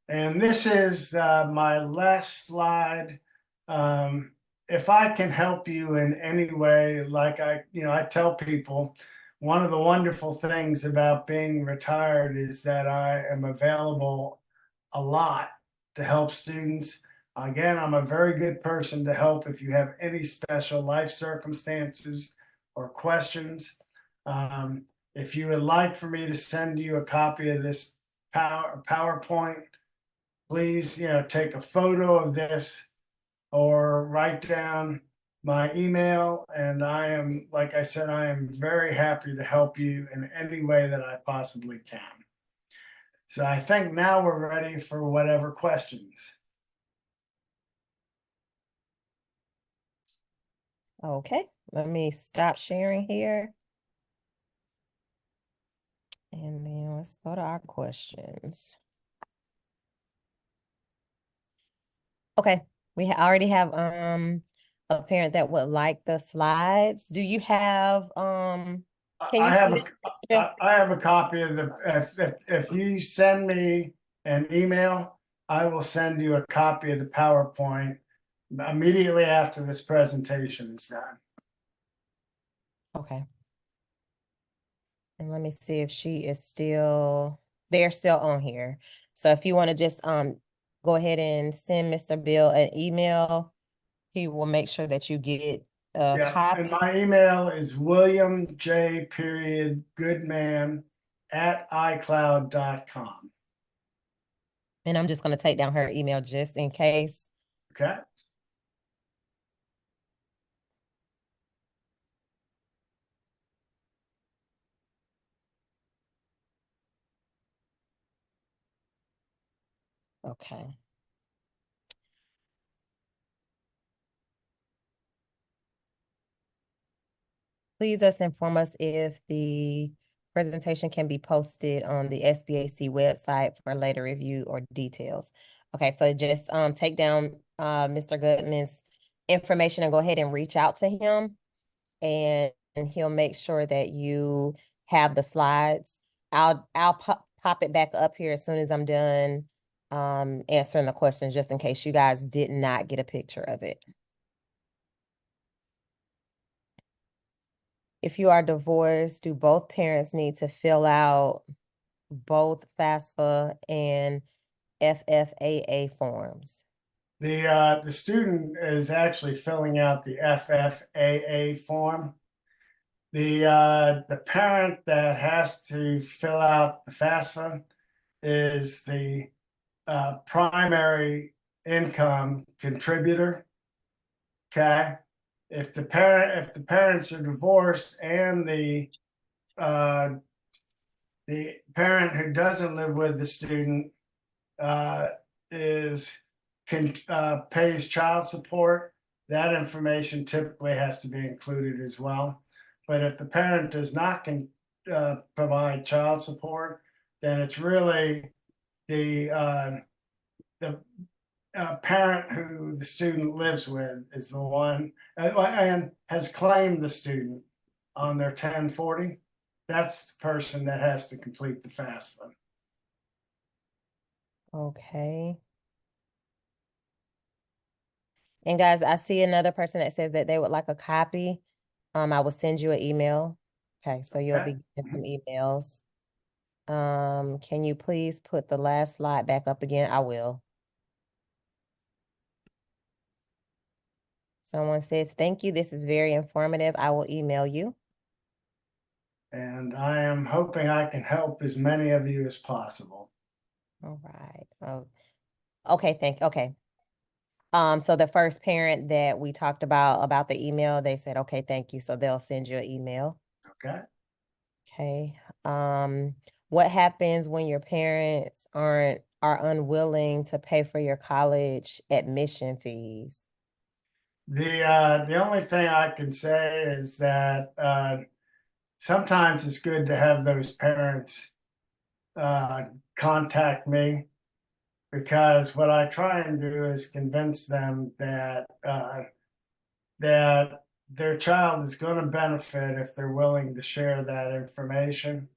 And this is my last slide. If I can help you in any way, like I tell people, one of the wonderful things about being retired is that I am available a lot to help students. Again, I'm a very good person to help if you have any special life circumstances or questions. If you would like for me to send you a copy of this PowerPoint, please, take a photo of this or write down my email. And I am, like I said, I am very happy to help you in any way that I possibly can. So I think now we're ready for whatever questions. Okay, let me stop sharing here. And then let's go to our questions. Okay, we already have a parent that would like the slides. Do you have can you I have see this? I have a copy of the, if you send me an email, I will send you a copy of the PowerPoint immediately after this presentation is done. Okay. And let me see if she is they're still on here. So if you want to just go ahead and send Mr. Bill an email, he will make sure that you get a Yeah, copy. and my email is williamj.goodman@icloud.com. And I'm just going to take down her email just in case. Okay. Okay. Please just inform us if the presentation can be posted on the SBAC website for later review or details. Okay, so just take down Mr. Goodman's information and go ahead and reach out to him, and he'll make sure that you have the slides. I'll pop it back up here as soon as I'm done answering the questions, just in case you guys did not get a picture of it. If you are divorced, do both parents need to fill out both FAFSA and FFAA forms? The student is actually filling out the FFAA form. The parent that has to fill out the FAFSA is the primary income contributor. Okay. If the parents are divorced and the parent who doesn't live with the student pays child support, that information typically has to be included as well. But if the parent does not provide child support, then it's really the parent who the student lives with is the one and has claimed the student on their 1040. That's the person that has to complete the FAFSA. Okay. And guys, I see another person that says that they would like a copy. I will send you an email. Okay, so you'll be getting some emails. Can you please put the last slide back up again? I will. Someone says, thank you. This is very informative. I will email you. And I am hoping I can help as many of you as possible. All right. Oh, okay, okay. So the first parent that we talked about the email, they said, okay, thank you. So they'll send you an email. Okay. Okay. Um, what happens when your parents are unwilling to pay for your college admission fees? The only thing I can say is that sometimes it's good to have those parents uh, contact me, because what I try and do is convince them that their child is going to benefit if they're willing to share that information.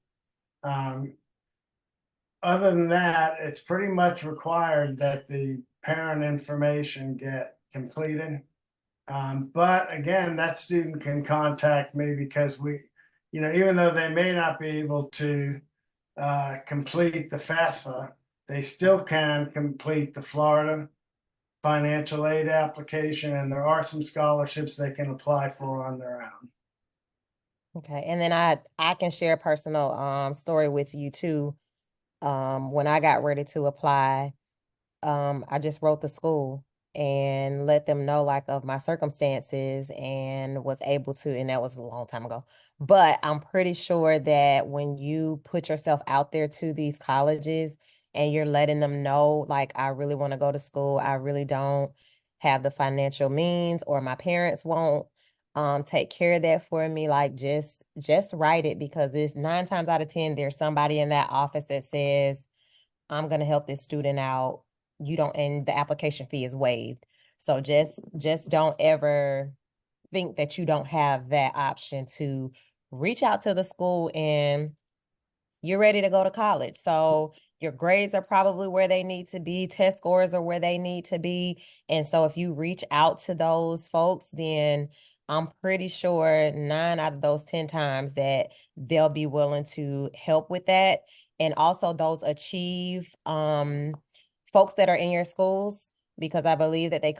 Um, Other than that, it's pretty much required that the parent information get completed. But again, that student can contact me, because even though they may not be able to complete the FAFSA, they still can complete the Florida financial aid application, and there are some scholarships they can apply for on their own. Okay. And then I can share a personal story with you too. When I got ready to apply, I just wrote the school and let them know like of my circumstances and was able to, and that was a long time ago. But I'm pretty sure that when you put yourself out there to these colleges and you're letting them know, like, I really want to go to school, I really don't have the financial means, or my parents won't take care of that for me, like just write it, because it's 9 times out of 10 there's somebody in that office that says, I'm gonna help this student out. You don't, and the application fee is waived. So just don't ever think that you don't have that option to reach out to the school, and you're ready to go to college. So your grades are probably where they need to be, test scores are where they need to be. And so if you reach out to those folks, then I'm pretty sure 9 out of those 10 times that they'll be willing to help with that. And also those achieve folks that are in your schools, because I believe that I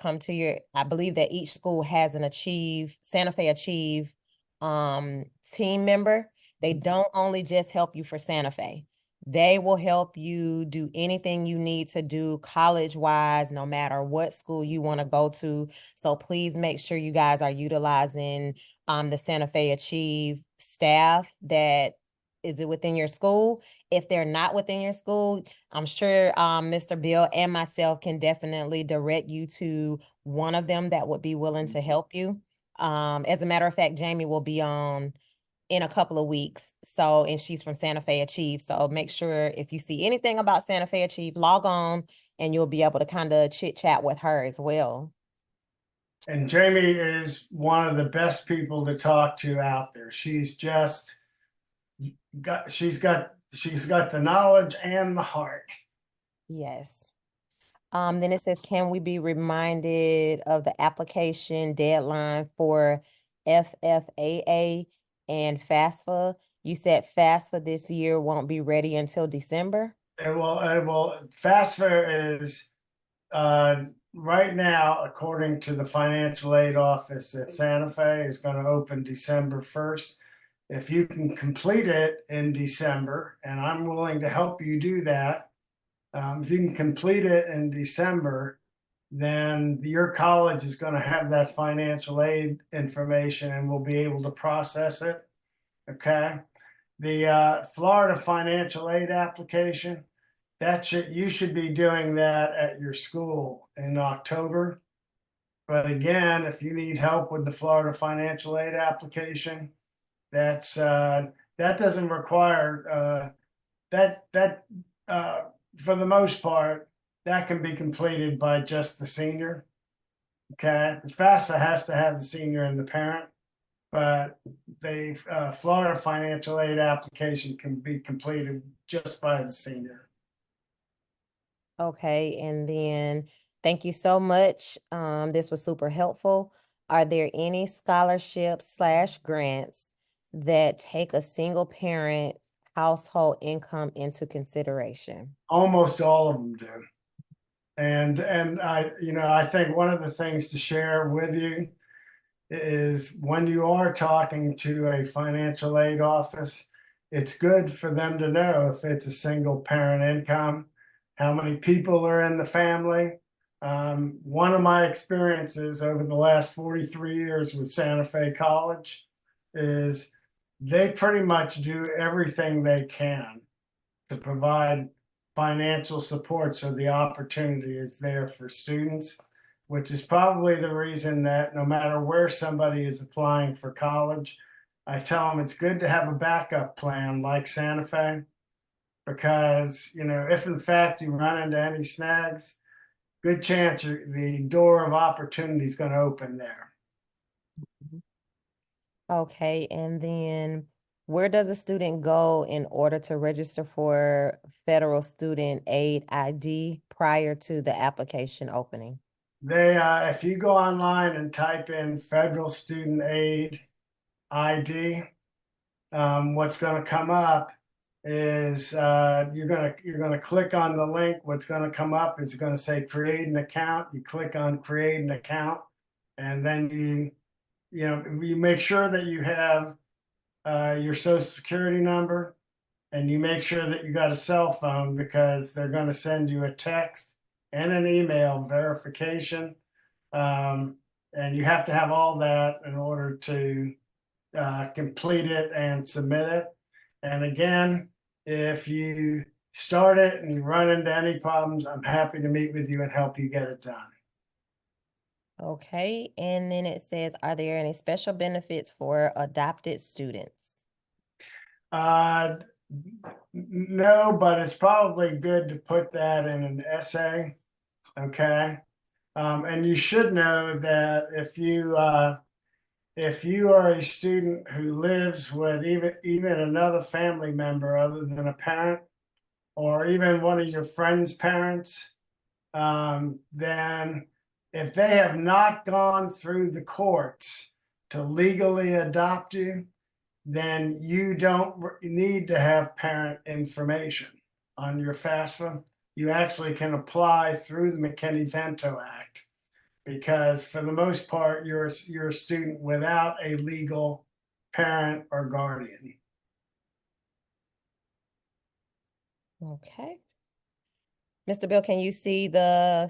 believe that each school has an Achieve, Santa Fe Achieve team member. They don't only just help you for Santa Fe. They will help you do anything you need to do college wise, no matter what school you want to go to. So please make sure you guys are utilizing the Santa Fe Achieve staff that is it within your school. If they're not within your school, I'm sure Mr. Bill and myself can definitely direct you to one of them that would be willing to help you. As a matter of fact, Jamie will be on in a couple of weeks. So, and she's from Santa Fe Achieve. So make sure if you see anything about Santa Fe Achieve, log on and you'll be able to kind of chit chat with her as well. And Jamie is one of the best people to talk to out there. She's got the knowledge and the heart. Yes. Then it says, can we be reminded of the application deadline for FFAA and FAFSA? You said FAFSA this year won't be ready until December. FAFSA is right now, according to the financial aid office at Santa Fe, is going to open December 1st. If you can complete it in December, and I'm willing to help you do that, if you can complete it in December, then your college is going to have that financial aid information and will be able to process it. Okay. The Florida financial aid application, you should be doing that at your school in October. But again, if you need help with the Florida financial aid application, that doesn't require that for the most part, that can be completed by just the senior. Okay, the FAFSA has to have the senior and the parent, but the Florida financial aid application can be completed just by the senior. Okay, and then thank you so much. This was super helpful. Are there any scholarships/grants that take a single parent household income into consideration? Almost all of them do. And I think one of the things to share with you is when you are talking to a financial aid office, it's good for them to know if it's a single parent income. how many people are in the family. One of my experiences over the last 43 years with Santa Fe College is they pretty much do everything they can to provide financial support so the opportunity is there for students, which is probably the reason that no matter where somebody is applying for college, I tell them it's good to have a backup plan like Santa Fe, because if in fact you run into any snags, good chance the door of opportunity is going to open there. Okay, and then where does a student go in order to register for federal student aid ID prior to the application opening? If you go online and type in federal student aid ID, what's going to come up is you're gonna click on the link. What's going to come up is going to say create an account. You click on create an account, and then you make sure that you have your social security number, and you make sure that you got a cell phone, because they're going to send you a text and an email verification. And you have to have all that in order to complete it and submit it. And again, if you start it and you run into any problems, I'm happy to meet with you and help you get it done. Okay, and then it says, are there any special benefits for adopted students? Uh, no, but it's probably good to put that in an essay. Okay. And you should know that if you are a student who lives with even another family member other than a parent, or even one of your friend's parents, then if they have not gone through the courts to legally adopt you, then you don't need to have parent information on your FAFSA. You actually can apply through the McKinney-Vento Act, because for the most part, you're a student without a legal parent or guardian. Okay. Mr. Bill, can you see Yeah.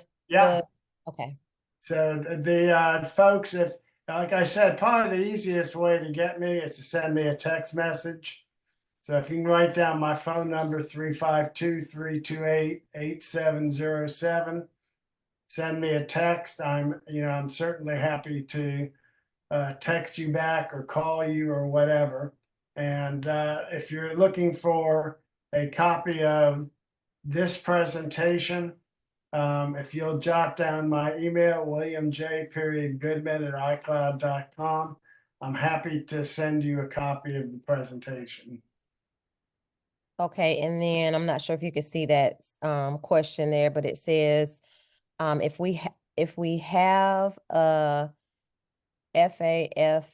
okay. So the folks, if like I said, probably the easiest way to get me is to send me a text message. So if you can write down my phone number, 352-328-8707, send me a text. I'm certainly happy to text you back or call you or whatever. And if you're looking for a copy of this presentation, if you'll jot down my email, williamj.goodman@icloud.com, I'm happy to send you a copy of the presentation. Okay, and then I'm not sure if you can see that question there, but it says if we have a FAFSA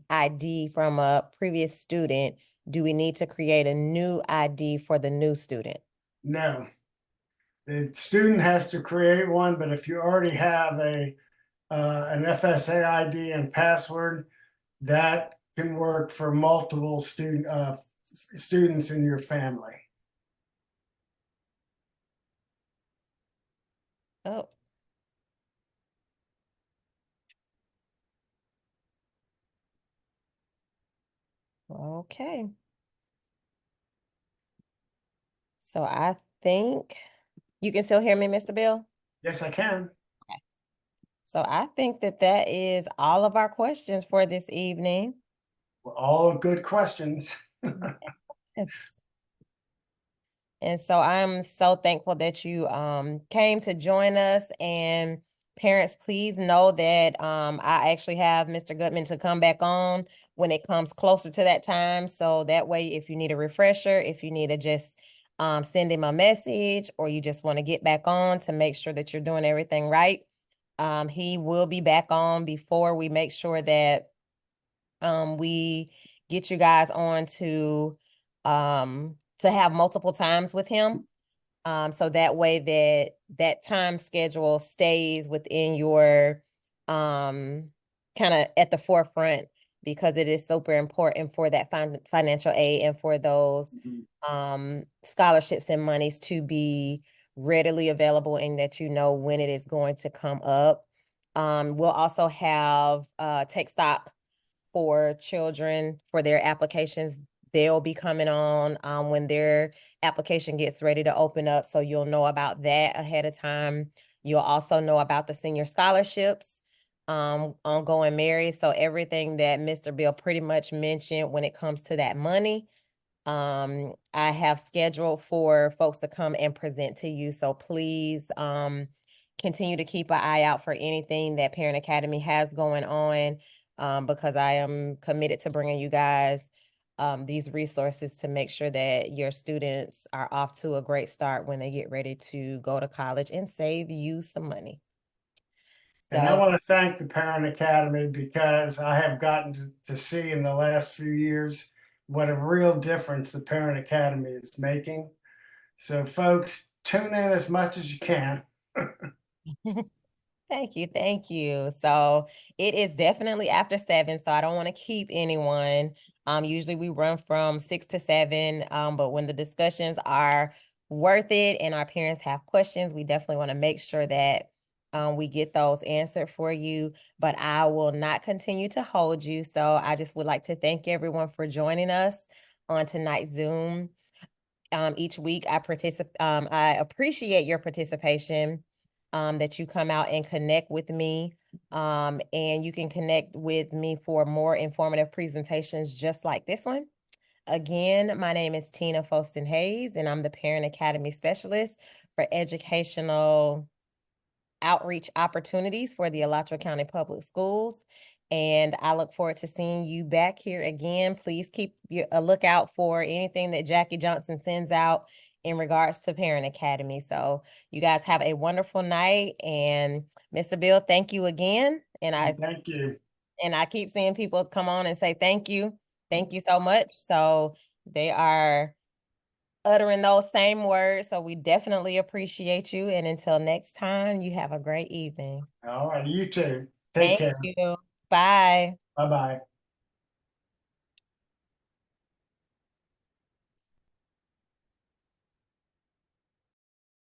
ID from a previous student, do we need to create a new ID for the new student? No, the student has to create one, but if you already have an FSA ID and password, that can work for multiple students in your family. Oh. Okay. So I think you can still hear me, Mr. Bill? Yes, I can. So I think that is all of our questions for this evening. Well, all good questions. Yes. And so I'm so thankful that you came to join us. And parents, please know that I actually have Mr. Goodman to come back on when it comes closer to that time. So that way, if you need a refresher, if you need to just send him a message, or you just want to get back on to make sure that you're doing everything right, he will be back on before we make sure that we get you guys on to have multiple times with him. So that way that time schedule stays within your kind of at the forefront because it is super important for that financial aid and for those scholarships and monies to be readily available and that you know when it is going to come up. We'll also have Take Stock for children for their applications. They'll be coming on when their application gets ready to open up. So you'll know about that ahead of time. You'll also know about the senior scholarships, ongoing Mary. So everything that Mr. Bill pretty much mentioned when it comes to that money, I have scheduled for folks to come and present to you. So please continue to keep an eye out for anything that Parent Academy has going on, because I am committed to bringing you guys these resources to make sure that your students are off to a great start when they get ready to go to college and save you some money. And I So want to thank the Parent Academy because I have gotten to see in the last few years what a real difference the Parent Academy is making. So, folks, tune in as much as you can. thank you, thank you. So it is definitely after 7, so I don't want to keep anyone. Usually we run from 6 to 7, but when the discussions are worth it and our parents have questions, we definitely want to make sure that we get those answered for you. But I will not continue to hold you. So I just would like to thank everyone for joining us on tonight's Zoom. Each week I appreciate your participation, that you come out and connect with me. And you can connect with me for more informative presentations just like this one. Again, my name is Tina Foston Hayes, and I'm the Parent Academy Specialist for Educational Outreach Opportunities for the Alachua County Public Schools. And I look forward to seeing you back here again. Please keep a lookout for anything that Jackie Johnson sends out in regards to Parent Academy. So you guys have a wonderful night. And Mr. Bill, thank you again. Thank you. And I keep seeing people come on and say thank you. Thank you so much. So they are uttering those same words. So we definitely appreciate you. And until next time, you have a great evening. All right, you too. Take Thank care. you. Bye. Bye bye.